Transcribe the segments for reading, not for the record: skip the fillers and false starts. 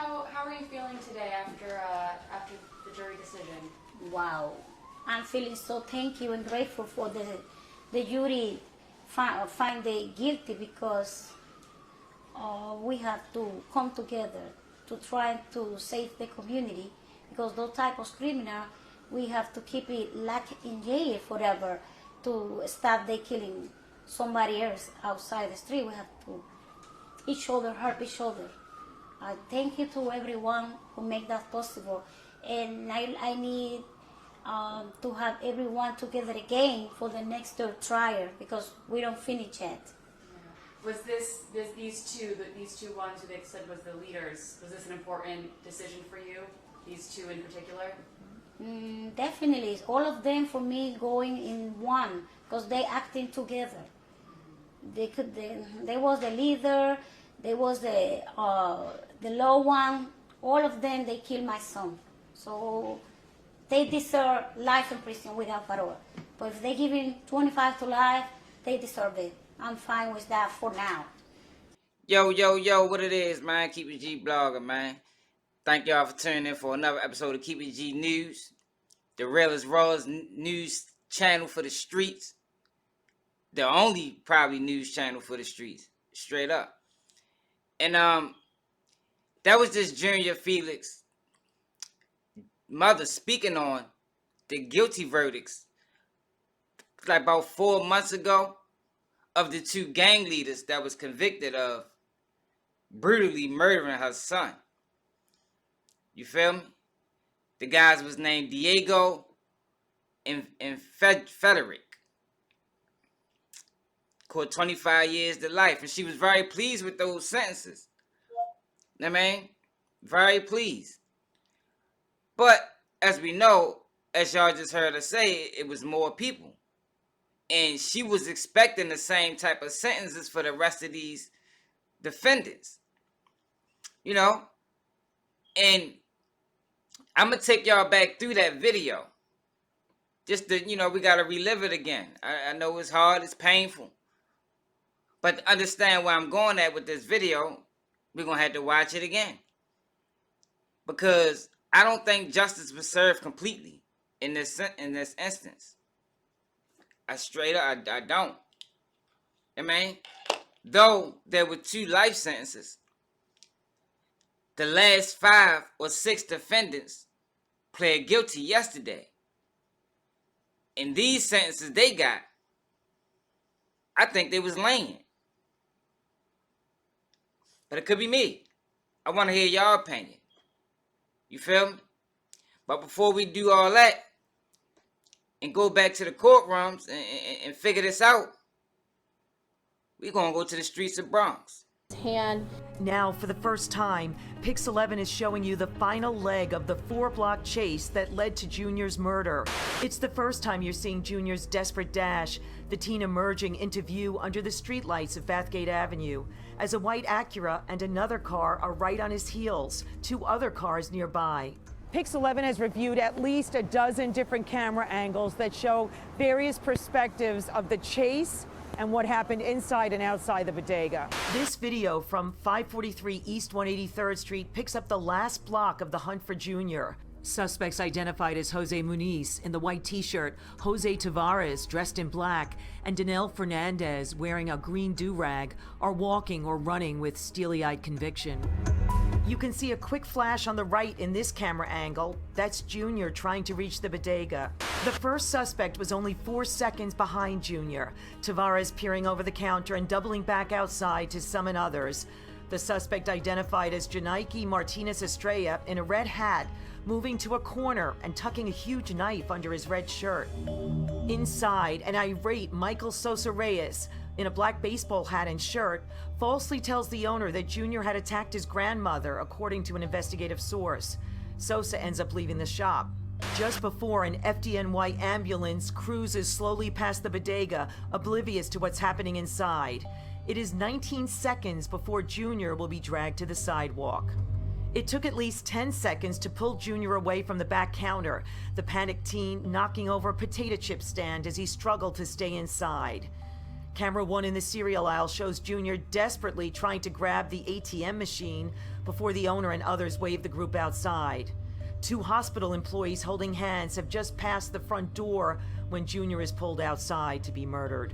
how are you feeling today after the jury decision? Wow, I'm feeling so thankful and grateful for the jury find they guilty, because we have to come together to try to save the community, because those type of criminal, we have to keep it locked in jail forever to stop they killing somebody else outside the street. We have to help each other. Thank you to everyone who make that possible, and I need to have everyone together again for the next trial, because we don't finish yet. Was these two ones who they said was the leaders, was this an important decision for you? These two in particular? Definitely, all of them for me going in one, because they acting together. They was the leader, they was the low one. All of them, they killed my son, so they deserve life in prison without parole. But if they give him 25 to life, they deserve it. I'm fine with that for now. Yo, what it is, man? Keep It G blogger, man. Thank y'all for tuning in for another episode of Keep It G News, the realest, rawest news channel for the streets. The only probably news channel for the streets, straight up. And that was just Junior Felix mother speaking on the guilty verdicts like about 4 months ago of the two gang leaders that was convicted of brutally murdering her son. You feel me? The guys was named Diego and Frederick. Caught 25 years to life, and she was very pleased with those sentences. I mean, very pleased. But as we know, as y'all just heard her say, it was more people. And she was expecting the same type of sentences for the rest of these defendants. You know? And I'm going to take y'all back through that video. Just to, we got to relive it again. I know it's hard, it's painful. But to understand where I'm going at with this video, we're going to have to watch it again. Because I don't think justice was served completely in this instance. I don't. I mean, though there were 2 life sentences, the last 5 or 6 defendants pled guilty yesterday. And these sentences they got, I think they was lenient. But it could be me. I want to hear y'all opinion. You feel me? But before we do all that and go back to the courtrooms and figure this out, we're going to go to the streets of Bronx. Now, for the first time, Pix 11 is showing you the final leg of the 4-block chase that led to Junior's murder. It's the first time you're seeing Junior's desperate dash, the teen emerging into view under the streetlights of Bathgate Avenue, as a white Acura and another car are right on his heels, 2 other cars nearby. Pix 11 has reviewed at least a dozen different camera angles that show various perspectives of the chase and what happened inside and outside the bodega. This video from 543 East 183rd Street picks up the last block of the hunt for Junior. Suspects identified as Jose Muniz in the white t-shirt, Jose Tavares dressed in black, and Danelle Fernandez wearing a green do-rag are walking or running with steely-eyed conviction. You can see a quick flash on the right in this camera angle. That's Junior trying to reach the bodega. The first suspect was only 4 seconds behind Junior, Tavares peering over the counter and doubling back outside to summon others. The suspect identified as Janaiki Martinez Estrella in a red hat, moving to a corner and tucking a huge knife under his red shirt. Inside, an irate Michael Sosa Reyes, in a black baseball hat and shirt, falsely tells the owner that Junior had attacked his grandmother, according to an investigative source. Sosa ends up leaving the shop. Just before an FDNY ambulance cruises slowly past the bodega, oblivious to what's happening inside. It is 19 seconds before Junior will be dragged to the sidewalk. It took at least 10 seconds to pull Junior away from the back counter, the panicked teen knocking over a potato chip stand as he struggled to stay inside. Camera 1 in the cereal aisle shows Junior desperately trying to grab the ATM machine before the owner and others wave the group outside. 2 hospital employees holding hands have just passed the front door when Junior is pulled outside to be murdered.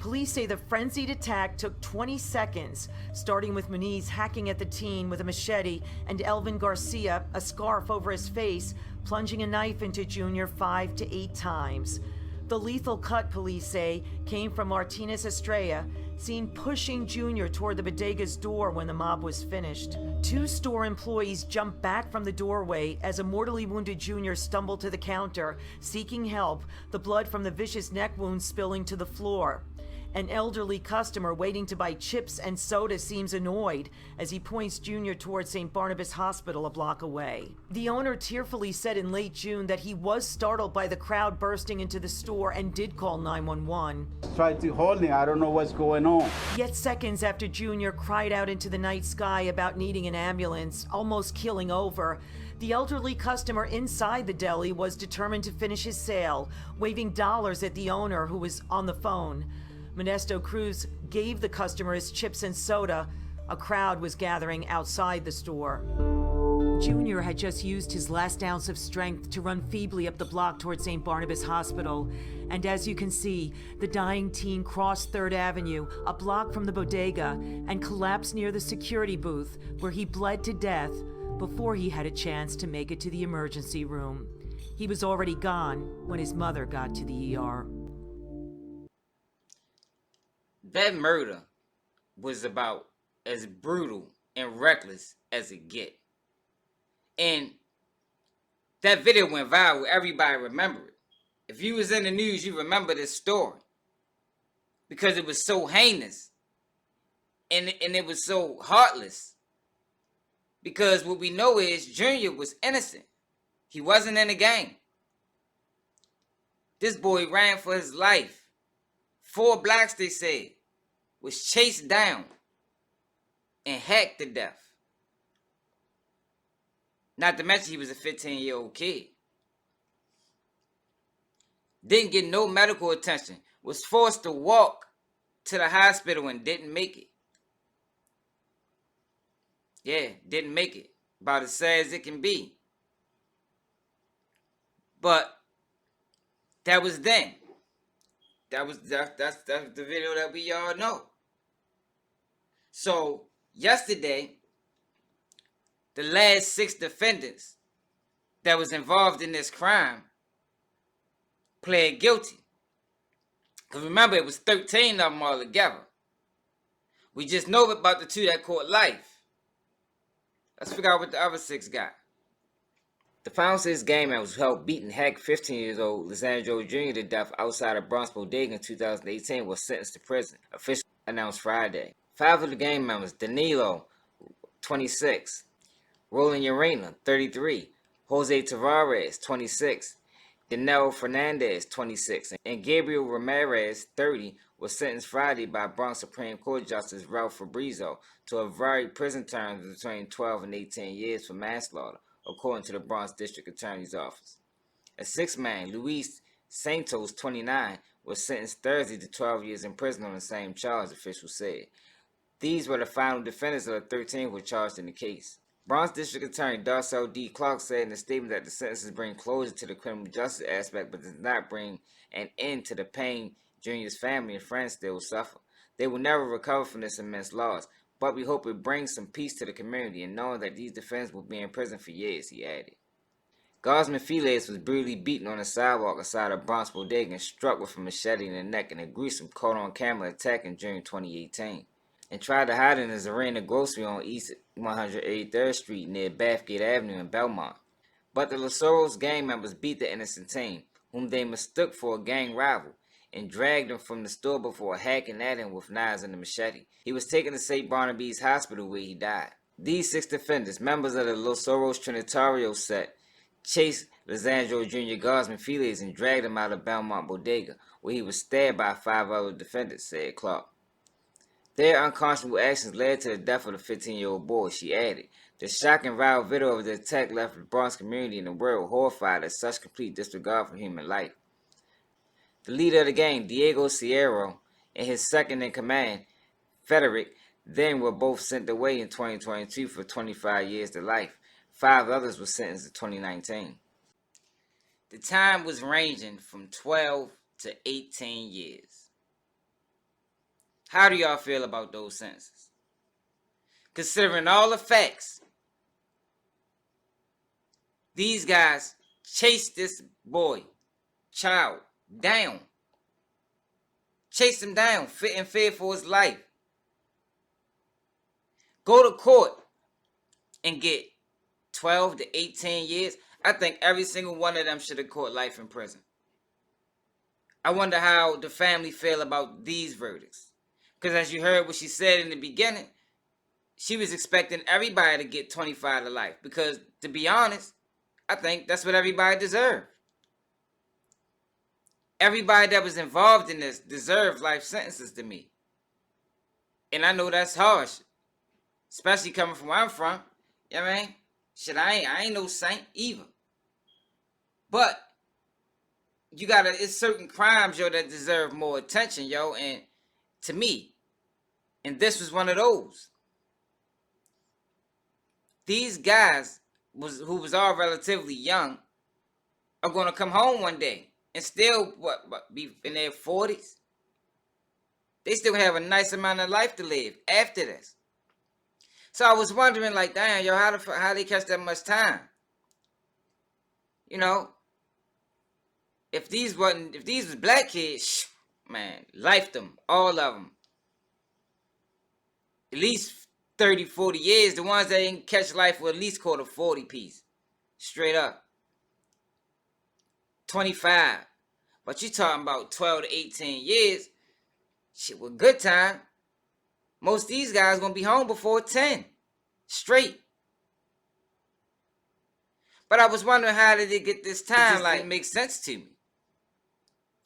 Police say the frenzied attack took 20 seconds, starting with Muniz hacking at the teen with a machete and Elvin Garcia, a scarf over his face, plunging a knife into Junior 5 to 8 times. The lethal cut, police say, came from Martinez Estrella, seen pushing Junior toward the bodega's door when the mob was finished. 2 store employees jumped back from the doorway as a mortally wounded Junior stumbled to the counter, seeking help, the blood from the vicious neck wound spilling to the floor. An elderly customer waiting to buy chips and soda seems annoyed as he points Junior towards St. Barnabas Hospital a block away. The owner tearfully said in late June that he was startled by the crowd bursting into the store and did call 911. Tried to hold him. I don't know what's going on. Yet seconds after Junior cried out into the night sky about needing an ambulance, almost keeling over, the elderly customer inside the deli was determined to finish his sale, waving dollars at the owner who was on the phone. Modesto Cruz gave the customer his chips and soda. A crowd was gathering outside the store. Junior had just used his last ounce of strength to run feebly up the block toward St. Barnabas Hospital. And as you can see, the dying teen crossed 3rd Avenue, a block from the bodega, and collapsed near the security booth, where he bled to death before he had a chance to make it to the emergency room. He was already gone when his mother got to the ER. That murder was about as brutal and reckless as it get. And that video went viral. Everybody remember it. If you was in the news, you remember this story. Because it was so heinous. And it was so heartless. Because what we know is Junior was innocent. He wasn't in the game. This boy ran for his life. 4 blocks, they said, was chased down and hacked to death. Not to mention he was a 15-year-old kid. Didn't get no medical attention. Was forced to walk to the hospital and didn't make it. Yeah, didn't make it. About as sad as it can be. But that was then. That's the video that we all know. So yesterday, the last 6 defendants that was involved in this crime pled guilty. Because remember, it was 13 of them all together. We just know about the 2 that caught life. Let's figure out what the other 6 got. The final 6 gang members who helped beat and hack 15-year-old LESANDRO Jr. to death outside a Bronx bodega in 2018 were sentenced to prison, officially announced Friday. 5 of the gang members, Danilo, 26, Roland Urena, 33, Jose Tavares, 26, Danilo Fernandez, 26, and Gabriel Ramirez, 30, was sentenced Friday by Bronx Supreme Court Justice Ralph Fabrizio to a varied prison terms between 12 and 18 years for manslaughter, according to the Bronx District Attorney's Office. A 6th man, Luis Santos, 29, was sentenced Thursday to 12 years in prison on the same charge, officials said. These were the final defendants of the 13 who were charged in the case. Bronx District Attorney Darcel D. Clark said in a statement that the sentences bring closure to the criminal justice aspect, but does not bring an end to the pain Junior's family and friends still suffer. They will never recover from this immense loss, but we hope it brings some peace to the community and knowing that these defendants will be in prison for years, he added. GUZMAN-FELIZ was brutally beaten on the sidewalk outside a Bronx bodega and struck with a machete in the neck in a gruesome caught-on-camera attack in June 2018. And tried to hide in his arena grocery on East 183rd Street near Bathgate Avenue in Belmont. But the Loseros gang members beat the innocent teen, whom they mistook for a gang rival, and dragged him from the store before hacking at him with knives and a machete. He was taken to St. Barnabas Hospital where he died. These 6 defendants, members of the Loseros Trinitario set, chased LESANDRO Jr. GUZMAN-FELIZ and dragged him out of Belmont bodega, where he was stabbed by 5 other defendants, said Clark. Their unconscionable actions led to the death of the 15-year-old boy, she added. The shocking viral video of the attack left the Bronx community and the world horrified at such complete disregard for human life. The leader of the gang, Diego Sierra, and his second in command, Frederick, then were both sent away in 2022 for 25 years to life. 5 others were sentenced in 2019. The time was ranging from 12 to 18 years. How do y'all feel about those sentences? Considering all the facts, these guys chased this child, down. Chased him down, and feared for his life. Go to court and get 12 to 18 years. I think every single one of them should have caught life in prison. I wonder how the family feel about these verdicts. Because as you heard what she said in the beginning, she was expecting everybody to get 25 to life. Because to be honest, I think that's what everybody deserved. Everybody that was involved in this deserved life sentences to me. And I know that's harsh. Especially coming from where I'm from. You know what I mean? Shit, I ain't no saint either. But it's certain crimes, yo, that deserve more attention, yo. And to me, and this was one of those. These guys who was all relatively young are gonna come home one day and still be in their 40s. They still have a nice amount of life to live after this. So I was wondering, like, damn, yo, how they catch that much time? You know, if these was black kids, man, life them, all of them. At least 30, 40 years. The ones that didn't catch life will at least caught a 40 piece. Straight up. 25. But you talking about 12 to 18 years. Shit, with good time. Most of these guys gonna be home before 10. Straight. But I was wondering, how did they get this time? It just didn't make sense to me.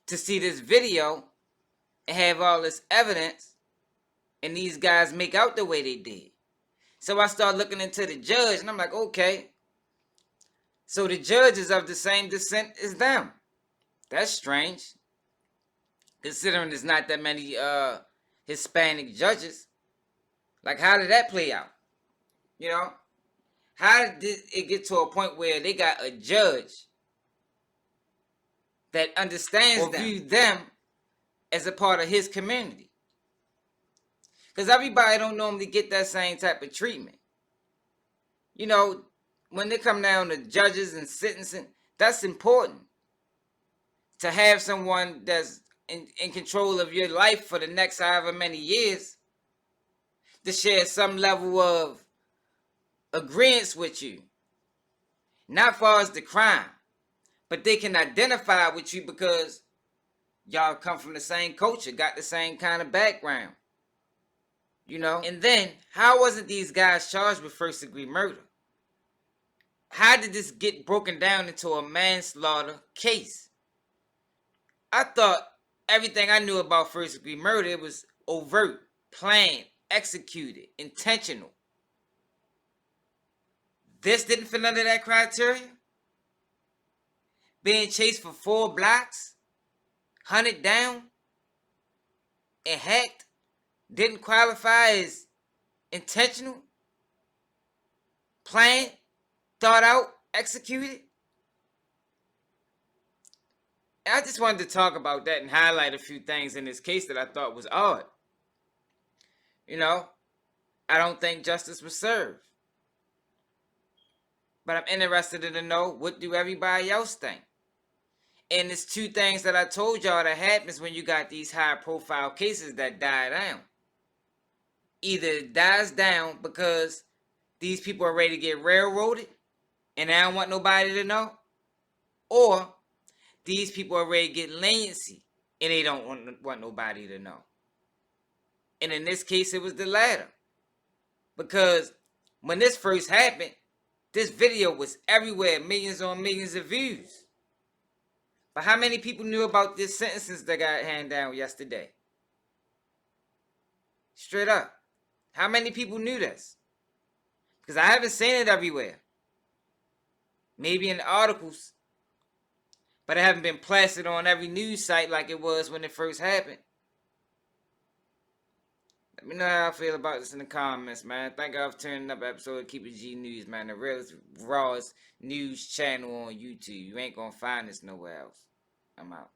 To see this video and have all this evidence and these guys make out the way they did. So I started looking into the judge and I'm like, okay. So the judge is of the same descent as them. That's strange. Considering there's not that many Hispanic judges. Like, how did that play out? You know? How did it get to a point where they got a judge that understands or view them as a part of his community? Because everybody don't normally get that same type of treatment. You know, when they come down to judges and sentencing, that's important. To have someone that's in control of your life for the next however many years, to share some level of agreement with you. Not far as the crime, but they can identify with you because y'all come from the same culture, got the same kind of background. You know? And then, how wasn't these guys charged with first-degree murder? How did this get broken down into a manslaughter case? I thought everything I knew about first-degree murder, it was overt, planned, executed, intentional. This didn't fit under that criteria? Being chased for 4 blocks, hunted down, and hacked didn't qualify as intentional, planned, thought out, executed? And I just wanted to talk about that and highlight a few things in this case that I thought was odd. You know, I don't think justice was served. But I'm interested to know, what do everybody else think? And it's 2 things that I told y'all that happens when you got these high-profile cases that die down. Either it dies down because these people are ready to get railroaded and they don't want nobody to know, or these people are ready to get leniency and they don't want nobody to know. And in this case, it was the latter. Because when this first happened, this video was everywhere, millions on millions of views. But how many people knew about this sentences that got handed down yesterday? Straight up. How many people knew this? Because I haven't seen it everywhere. Maybe in the articles. But it haven't been plastered on every news site like it was when it first happened. Let me know how I feel about this in the comments, man. Thank y'all for tuning up episode of Keep It G News, man. The realest, rawest news channel on YouTube. You ain't gonna find this nowhere else. I'm out.